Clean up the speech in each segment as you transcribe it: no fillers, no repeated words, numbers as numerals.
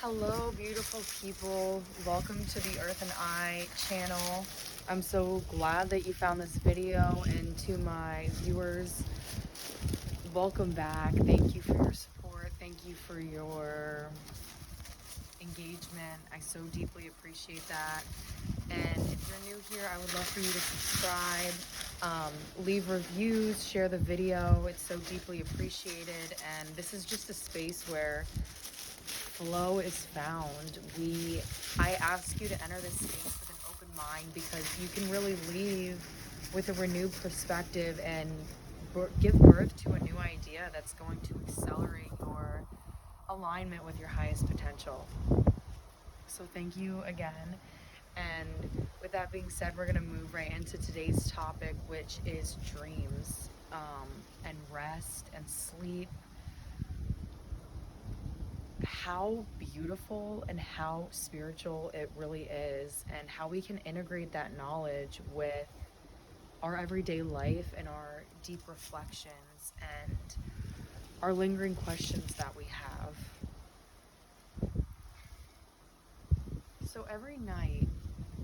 Hello, beautiful people. Welcome to the Earth and I channel. I'm so glad that you found this video, and to my viewers, welcome back. Thank you for your support. Thank you for your engagement. I so deeply appreciate that. And if you're new here, I would love for you to subscribe, leave reviews, share the video. It's so deeply appreciated. And this is just a space where flow is found. I ask you to enter this space with an open mind, because you can really leave with a renewed perspective and give birth to a new idea that's going to accelerate your alignment with your highest potential. So thank you again. And with that being said, we're going to move right into today's topic, which is dreams, and rest and sleep. How beautiful and how spiritual it really is, and how we can integrate that knowledge with our everyday life and our deep reflections and our lingering questions that we have. So every night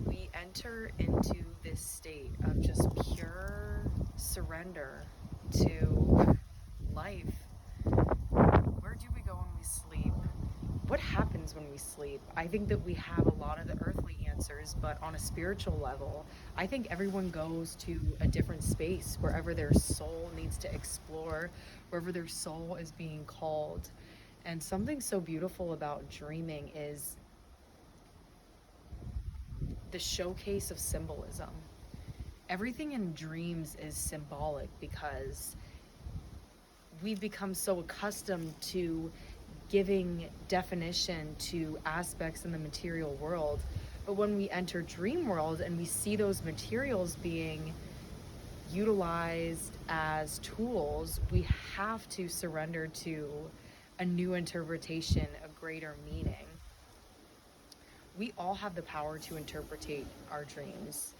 we enter into this state of just pure surrender to life. Where do we go when we sleep? What happens when we sleep? I think that we have a lot of the earthly answers, but on a spiritual level, I think everyone goes to a different space wherever their soul needs to explore, wherever their soul is being called. And something so beautiful about dreaming is the showcase of symbolism. Everything in dreams is symbolic, because we've become so accustomed to giving definition to aspects in the material world. But when we enter dream world and we see those materials being utilized as tools, we have to surrender to a new interpretation, a greater meaning. We all have the power to interpret our dreams.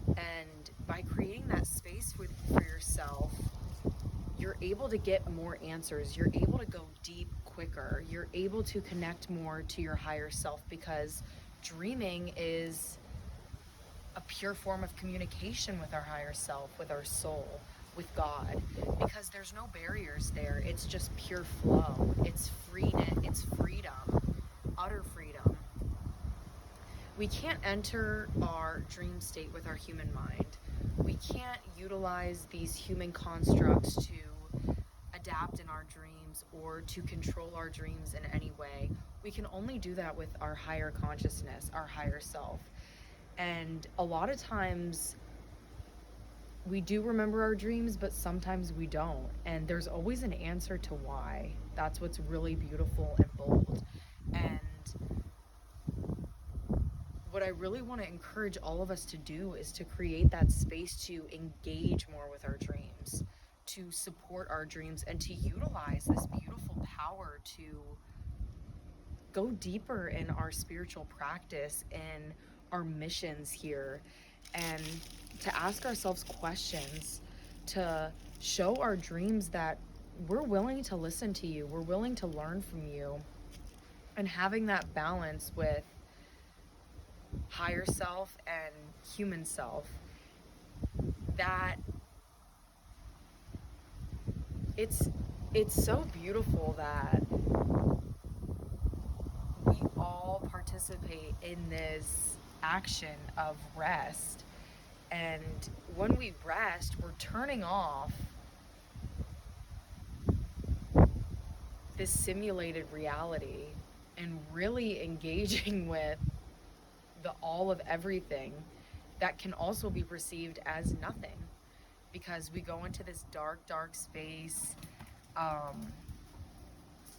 And by creating that space for yourself, you're able to get more answers. You're able to go deep quicker. You're able to connect more to your higher self, because dreaming is a pure form of communication with our higher self, with our soul, with God, because there's no barriers there. It's just pure flow. It's freedom, utter freedom. We can't enter our dream state with our human mind. We can't utilize these human constructs to adapt in our dreams or to control our dreams in any way. We can only do that with our higher consciousness, our higher self. And a lot of times we do remember our dreams, but sometimes we don't. And there's always an answer to why. That's what's really beautiful and bold. And what I really want to encourage all of us to do is to create that space to engage more with our dreams, to support our dreams, and to utilize this beautiful power to go deeper in our spiritual practice and our missions here, and to ask ourselves questions, to show our dreams that we're willing to listen to you, we're willing to learn from you, and having that balance with higher self and human self, that it's so beautiful that we all participate in this action of rest. And when we rest, we're turning off this simulated reality and really engaging with the all of everything that can also be perceived as nothing, because we go into this dark space.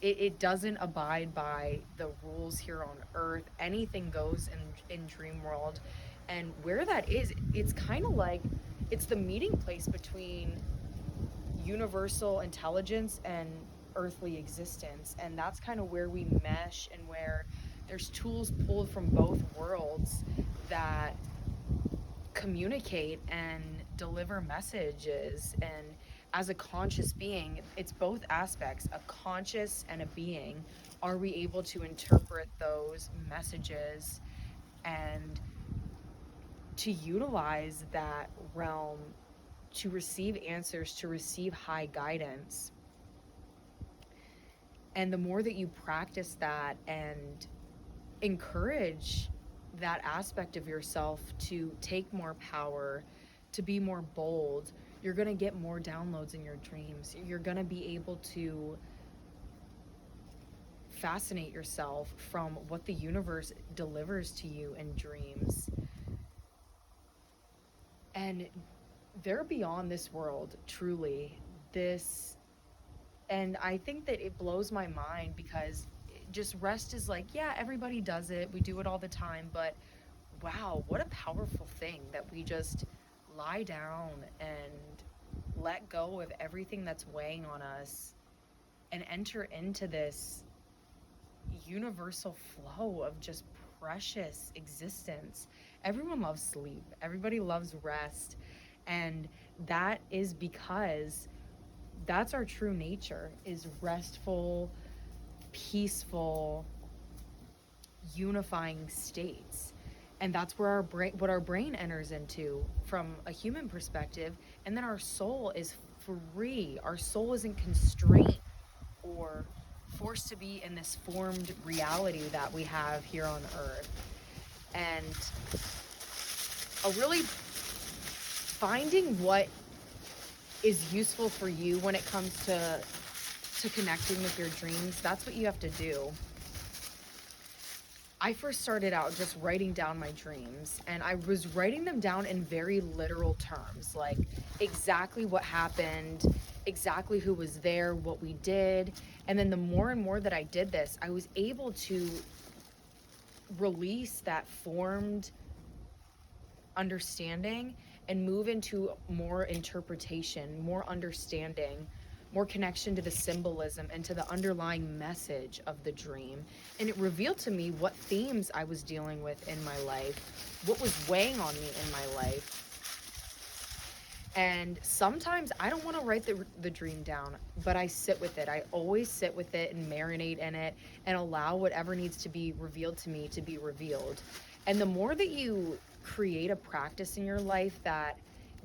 It doesn't abide by the rules here on earth. Anything goes in dream world. And where that is, it's kind of like it's the meeting place between universal intelligence and earthly existence. And that's kind of where we mesh, and where there's tools pulled from both worlds that communicate and deliver messages. And as a conscious being, it's both aspects, a conscious and a being. Are we able to interpret those messages and to utilize that realm to receive answers, to receive high guidance? And the more that you practice that and encourage that aspect of yourself to take more power, to be more bold, you're going to get more downloads in your dreams. You're going to be able to fascinate yourself from what the universe delivers to you in dreams. And they're beyond this world, truly. This, and I think that it blows my mind because just rest is like, yeah, everybody does it. We do it all the time, but wow, what a powerful thing that we just lie down and let go of everything that's weighing on us and enter into this universal flow of just precious existence. Everyone loves sleep, everybody loves rest, and that is because that's our true nature, is restful, peaceful, unifying states. And that's where our brain, what our brain enters into from a human perspective. And then our soul is free. Our soul isn't constrained or forced to be in this formed reality that we have here on earth. And a really finding what is useful for you when it comes to connecting with your dreams, that's what you have to do. I first started out just writing down my dreams, and I was writing them down in very literal terms, like exactly what happened, exactly who was there, what we did. And then the more and more that I did this, I was able to release that formed understanding and move into more interpretation, more understanding, more connection to the symbolism and to the underlying message of the dream. And it revealed to me what themes I was dealing with in my life, what was weighing on me in my life. And sometimes I don't want to write the dream down, but I sit with it. I always sit with it and marinate in it and allow whatever needs to be revealed to me to be revealed. And the more that you create a practice in your life that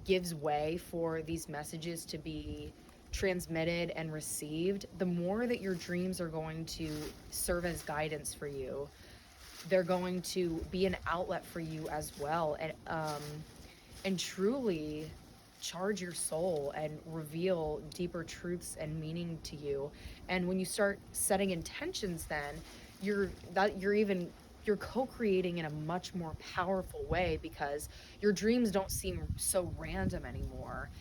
gives way for these messages to be transmitted and received, the more that your dreams are going to serve as guidance for you. They're going to be an outlet for you as well, and truly charge your soul and reveal deeper truths and meaning to you. And when you start setting intentions, then you're co-creating in a much more powerful way, because your dreams don't seem so random anymore.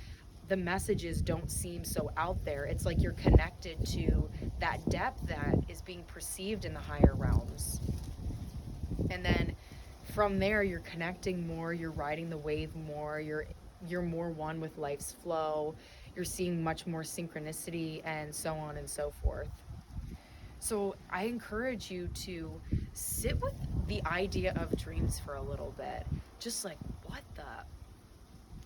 The messages don't seem so out there. It's like you're connected to that depth that is being perceived in the higher realms. And then from there, you're connecting more, you're riding the wave more, you're more one with life's flow, you're seeing much more synchronicity, and so on and so forth. So I encourage you to sit with the idea of dreams for a little bit. Just like, what the?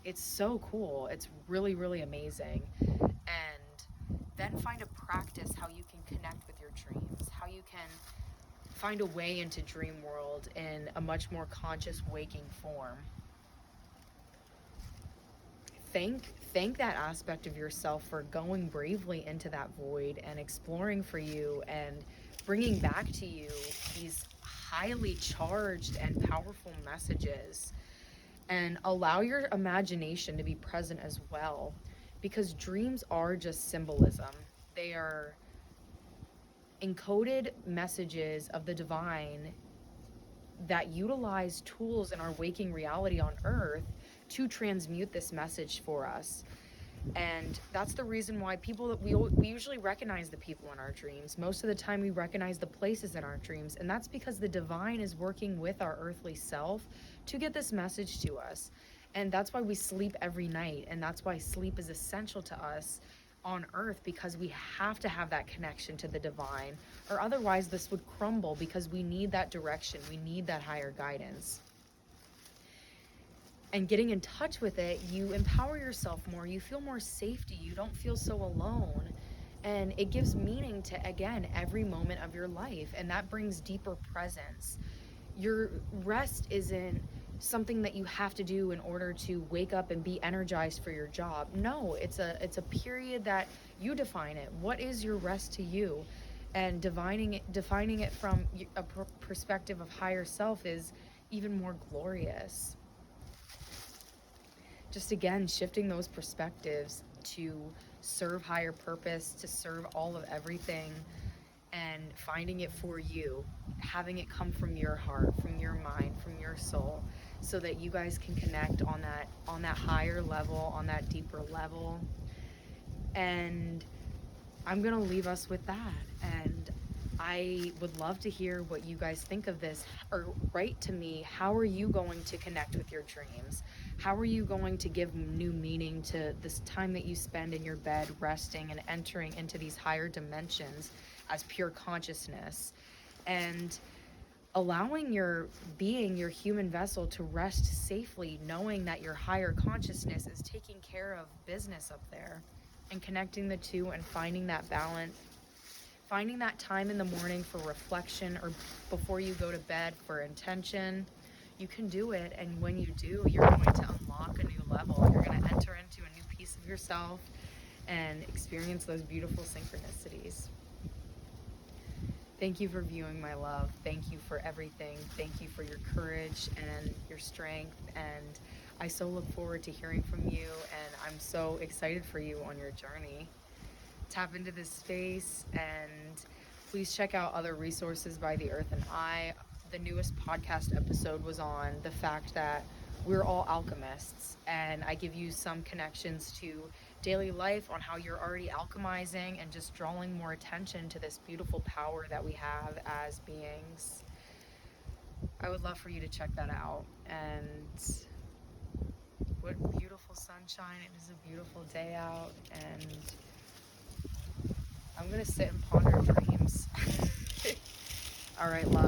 It's so cool. It's really, really amazing. And then find a practice how you can connect with your dreams, how you can find a way into dream world in a much more conscious waking form. Thank that aspect of yourself for going bravely into that void and exploring for you and bringing back to you these highly charged and powerful messages. And allow your imagination to be present as well, because dreams are just symbolism. They are encoded messages of the divine that utilize tools in our waking reality on earth to transmute this message for us. And that's the reason why we usually recognize the people in our dreams. Most of the time we recognize the places in our dreams, and that's because the divine is working with our earthly self to get this message to us. And that's why we sleep every night, and that's why sleep is essential to us on earth, because we have to have that connection to the divine, or otherwise this would crumble, because we need that direction, we need that higher guidance. and getting in touch with it, you empower yourself more. You feel more safety. You don't feel so alone. And it gives meaning to, again, every moment of your life. And that brings deeper presence. Your rest isn't something that you have to do in order to wake up and be energized for your job. No, it's a period that you define it. What is your rest to you? And defining it from a perspective of higher self is even more glorious. Just again, shifting those perspectives to serve higher purpose, to serve all of everything, and finding it for you, having it come from your heart, from your mind, from your soul, so that you guys can connect on that higher level, on that deeper level. And I'm gonna leave us with that. And I would love to hear what you guys think of this, or write to me. How are you going to connect with your dreams? How are you going to give new meaning to this time that you spend in your bed resting and entering into these higher dimensions as pure consciousness, and allowing your being, your human vessel, to rest safely, knowing that your higher consciousness is taking care of business up there, and connecting the two and finding that balance, finding that time in the morning for reflection, or before you go to bed for intention. You can do it, and when you do, you're going to unlock a new level. You're going to enter into a new piece of yourself and experience those beautiful synchronicities. Thank you for viewing, my love. Thank you for everything. Thank you for your courage and your strength. And I so look forward to hearing from you, and I'm so excited for you on your journey. Tap into this space, and please check out other resources by The Earth and I. The newest podcast episode was on the fact that we're all alchemists, and I give you some connections to daily life on how you're already alchemizing and just drawing more attention to this beautiful power that we have as beings. I would love for you to check that out. And what beautiful sunshine. It is a beautiful day out, and I'm gonna sit and ponder dreams. All right, love.